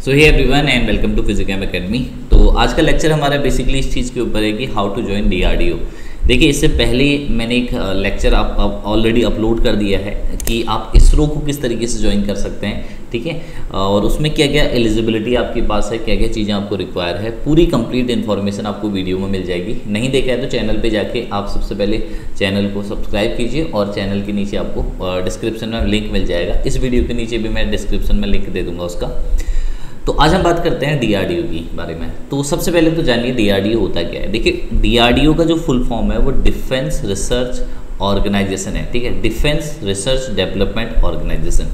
So hey everyone and welcome to Physicam academy. तो आज का लेक्चर हमारा बेसिकली इस चीज़ के ऊपर है कि हाउ टू ज्वाइन डीआरडीओ। देखिए, इससे पहले मैंने एक लेक्चर आप ऑलरेडी अपलोड कर दिया है कि आप इसरो को किस तरीके से ज्वाइन कर सकते हैं, ठीक है। और उसमें क्या क्या एलिजिबिलिटी आपके पास है, क्या क्या चीज़ें आपको रिक्वायर है, पूरी कंप्लीट इन्फॉर्मेशन आपको वीडियो में मिल जाएगी। नहीं देखा है तो चैनल पे जाके आप सबसे पहले चैनल को सब्सक्राइब कीजिए और चैनल के नीचे आपको डिस्क्रिप्शन में लिंक मिल जाएगा। इस वीडियो के नीचे भी मैं डिस्क्रिप्शन में लिंक दे दूँगा उसका। तो आज हम बात करते हैं डीआरडीओ की बारे में। तो सबसे पहले तो जानिए डीआरडीओ होता क्या है। देखिए, डीआरडीओ का जो फुल फॉर्म है वो डिफेंस रिसर्च ऑर्गेनाइजेशन है, ठीक है। डिफेंस रिसर्च डेवलपमेंट ऑर्गेनाइजेशन,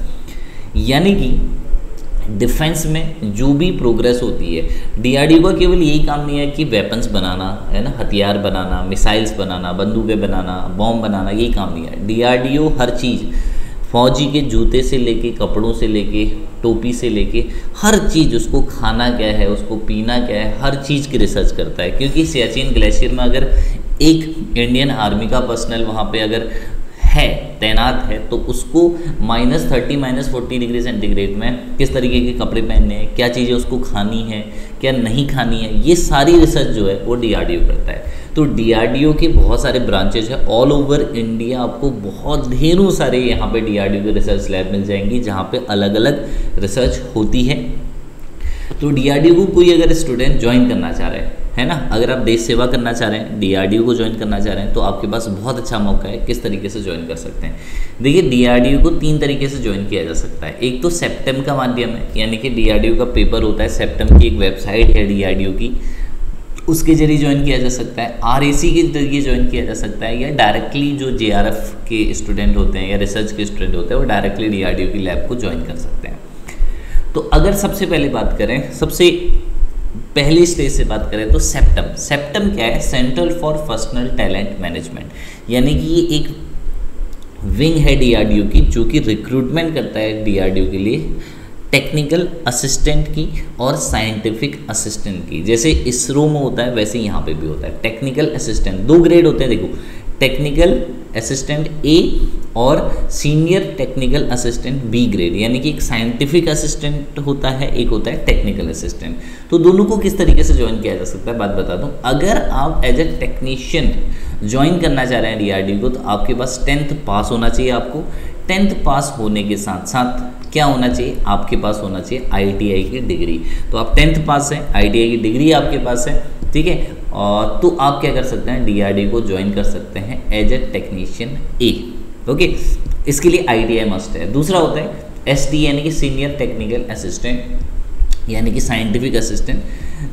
यानी कि डिफेंस में जो भी प्रोग्रेस होती है, डीआरडीओ का केवल यही काम नहीं है कि वेपन्स बनाना है ना, हथियार बनाना, मिसाइल्स बनाना, बंदूकें बनाना, बॉम्ब बनाना, यही काम नहीं है। डीआरडीओ हर चीज़, फौजी के जूते से लेके, कपड़ों से लेके, टोपी से लेके, हर चीज़, उसको खाना क्या है, उसको पीना क्या है, हर चीज़ की रिसर्च करता है। क्योंकि सियाचिन ग्लेशियर में अगर एक इंडियन आर्मी का पर्सनल वहाँ पे अगर है, तैनात है, तो उसको -30 -40 डिग्री सेंटीग्रेड में किस तरीके के कपड़े पहनने हैं, क्या चीज़ें उसको खानी है, क्या नहीं खानी है, ये सारी रिसर्च जो है वो डीआरडीओ करता है। तो डीआरडीओ के बहुत सारे ब्रांचेज हैं ऑल ओवर इंडिया। आपको बहुत ढेरों सारे यहाँ पे डीआरडीओ के रिसर्च लैब मिल जाएंगी जहाँ पे अलग अलग रिसर्च होती है। तो डीआरडीओ को कोई अगर स्टूडेंट ज्वाइन करना चाह रहे हैं, है ना, अगर आप देश सेवा करना चाह रहे हैं, डीआरडीओ को ज्वाइन करना चाह रहे हैं, तो आपके पास बहुत अच्छा मौका है किस तरीके से ज्वाइन कर सकते हैं। देखिए, डीआरडीओ को 3 तरीके से ज्वाइन किया जा सकता है। एक तो सेप्टेम का माध्यम है, यानी कि डीआरडीओ का पेपर होता है, सेप्टेम की एक वेबसाइट है डीआरडीओ की, उसके जरिए ज्वाइन किया जा सकता है। आरएसी के जरिए ज्वाइन किया जा सकता है, या डायरेक्टली जो जेआरएफ के स्टूडेंट होते हैं या रिसर्च के स्टूडेंट होते हैं वो डायरेक्टली डीआरडीओ की लैब को ज्वाइन कर सकते हैं। तो अगर सबसे पहले बात करें, सबसे पहली स्टेज से बात करें तो सेप्टम क्या है? Central for personal talent management, यानी कि ये एक विंग है डीआरडीओ की जो कि रिक्रूटमेंट करता है डीआरडीओ के लिए टेक्निकल असिस्टेंट की और साइंटिफिक असिस्टेंट की। जैसे इसरो में होता है वैसे यहाँ पे भी होता है। टेक्निकल असिस्टेंट 2 ग्रेड होते हैं, देखो, टेक्निकल असिस्टेंट ए और senior technical assistant B grade, यानी कि एक साइंटिफिक असिस्टेंट होता है, एक होता है टेक्निकल असिस्टेंट। तो दोनों को किस तरीके से ज्वाइन किया जा सकता है बात बता दूं। अगर आप एज ए टेक्नीशियन ज्वाइन करना चाह रहे हैं डीआरडीओ को, तो आपके पास 10th पास होना चाहिए। आपको 10th पास होने के साथ साथ क्या होना चाहिए? आपके पास होना चाहिए आईटीआई की डिग्री। तो आप 10th पास हैं, आईटीआई की डिग्री आपके पास है, ठीक है। और तो आप क्या कर सकते हैं? डीआरडीओ को ज्वाइन कर सकते हैं as a technician A, okay. इसके लिए आईटीआई मस्ट है। दूसरा होता है एसटी, यानी कि सीनियर टेक्निकल असिस्टेंट, यानी कि साइंटिफिक असिस्टेंट,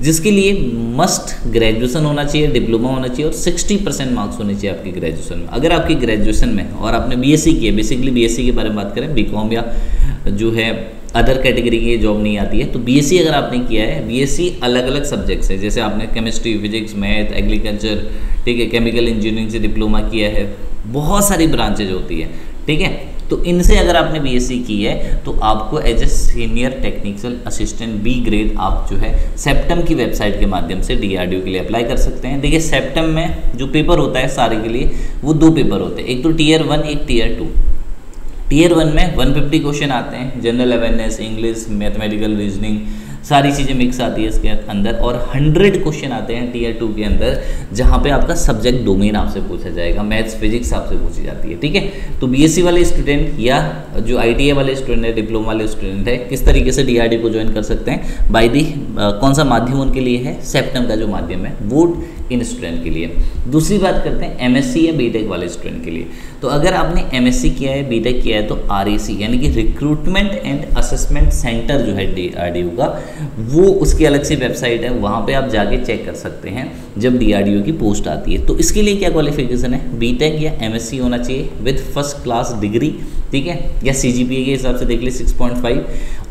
जिसके लिए मस्ट ग्रेजुएशन होना चाहिए, डिप्लोमा होना चाहिए और 60% मार्क्स होने चाहिए आपकी ग्रेजुएशन में। अगर आपकी ग्रेजुएशन में और आपने बीएससी की है, बेसिकली बीएससी के बारे में बात करें, बीकॉम या जो है अदर कैटेगरी की जॉब नहीं आती है, तो बीएससी अगर आपने किया है, बीएससी अलग अलग सब्जेक्ट्स है, जैसे आपने केमिस्ट्री, फिजिक्स, मैथ, एग्रीकल्चर, ठीक है, केमिकल इंजीनियरिंग से डिप्लोमा किया है, बहुत सारी ब्रांचेज होती है, ठीक है। तो इनसे अगर आपने बीएससी की है तो आपको as a senior technical assistant B grade आप जो है सेप्टेम की वेबसाइट के माध्यम से डीआरडीओ के लिए अप्लाई कर सकते हैं। देखिए, सेप्टेम में जो पेपर होता है सारे के लिए, वो 2 पेपर होते हैं, एक तो टीयर 1, एक टीयर 2। टीयर 1 में 150 क्वेश्चन आते हैं, general awareness, English, mathematical, reasoning, सारी चीज़ें मिक्स आती है इसके अंदर। और 100 क्वेश्चन आते हैं टीयर 2 के अंदर, जहाँ पे आपका सब्जेक्ट डोमेन आपसे पूछा जाएगा, मैथ्स, फिजिक्स आपसे पूछी जाती है, ठीक है। तो बीएससी वाले स्टूडेंट या जो आईटीआई वाले स्टूडेंट है, डिप्लोमा वाले स्टूडेंट है, किस तरीके से डीआरडीओ को ज्वाइन कर सकते हैं? बाय दी कौन सा माध्यम उनके लिए है? सेप्टेम का जो माध्यम है, वो इन स्टूडेंट के लिए। दूसरी बात करते हैं एमएससी या बीटेक वाले स्टूडेंट के लिए। तो अगर आपने एमएससी किया है, बीटेक किया है, तो आरएसी यानी कि रिक्रूटमेंट एंड असेसमेंट सेंटर जो है डीआरडीओ का, वो उसकी अलग से वेबसाइट है, वहाँ पे आप जाके चेक कर सकते हैं जब डीआरडीओ की पोस्ट आती है। तो इसके लिए क्या क्वालिफिकेशन है? बीटेक या एमएससी होना चाहिए विद फर्स्ट क्लास डिग्री, ठीक है, या सीजीपीए के हिसाब से देख ले 6.5।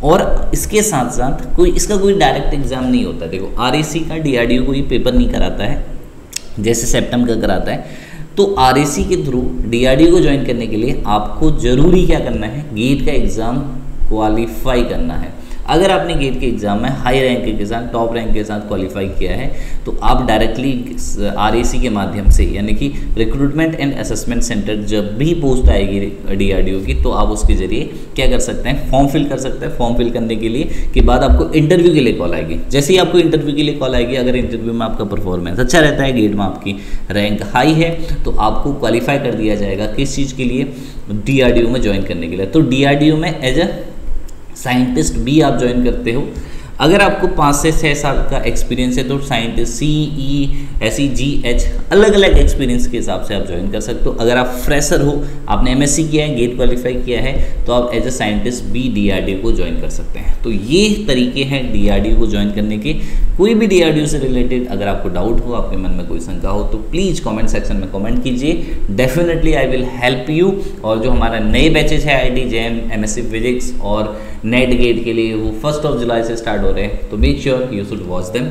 और इसके साथ साथ इसका कोई डायरेक्ट एग्जाम नहीं होता। देखो, आरएसी का डीआरडीओ कोई पेपर नहीं कराता है जैसे सेप्टेम का कराता है। तो आरएसी के थ्रू डीआरडीओ को ज्वाइन करने के लिए आपको जरूरी क्या करना है? गेट का एग्ज़ाम क्वालिफाई करना है। अगर आपने गेट के एग्ज़ाम में हाई रैंक के साथ, टॉप रैंक के साथ क्वालिफाई किया है तो आप डायरेक्टली RAC के माध्यम से, यानी कि रिक्रूटमेंट एंड असेसमेंट सेंटर, जब भी पोस्ट आएगी DRDO की तो आप उसके ज़रिए क्या कर सकते हैं, फॉर्म फिल कर सकते हैं। फॉर्म फिल करने के लिए के बाद आपको इंटरव्यू के लिए कॉल आएगी। जैसे ही आपको इंटरव्यू के लिए कॉल आएगी, अगर इंटरव्यू में आपका परफॉर्मेंस अच्छा रहता है, गेट में आपकी रैंक हाई है, तो आपको क्वालिफाई कर दिया जाएगा किस चीज़ के लिए, DRDO में ज्वाइन करने के लिए। तो DRDO में एज अ साइंटिस्ट भी आप ज्वाइन करते हो। अगर आपको 5 से 6 साल का एक्सपीरियंस है तो साइंटिस्ट CE SE GH अलग अलग एक्सपीरियंस के हिसाब से आप ज्वाइन कर सकते हो। अगर आप फ्रेशर हो, आपने MSc किया है, गेट क्वालिफाई किया है, तो आप एज अ साइंटिस्ट भी DRDO को ज्वाइन कर सकते हैं। तो ये तरीके हैं DRDO को ज्वाइन करने के। कोई भी DRDO से रिलेटेड अगर आपको डाउट हो, आपके मन में कोई शंका हो, तो प्लीज़ कॉमेंट सेक्शन में कॉमेंट कीजिए। Definitely I will help you. और जो हमारा नए बैचेज है IIT JEM MSc फिजिक्स और नेट गेट के लिए, वो 1 जुलाई से स्टार्ट हो रहे हैं, तो make sure you should watch them.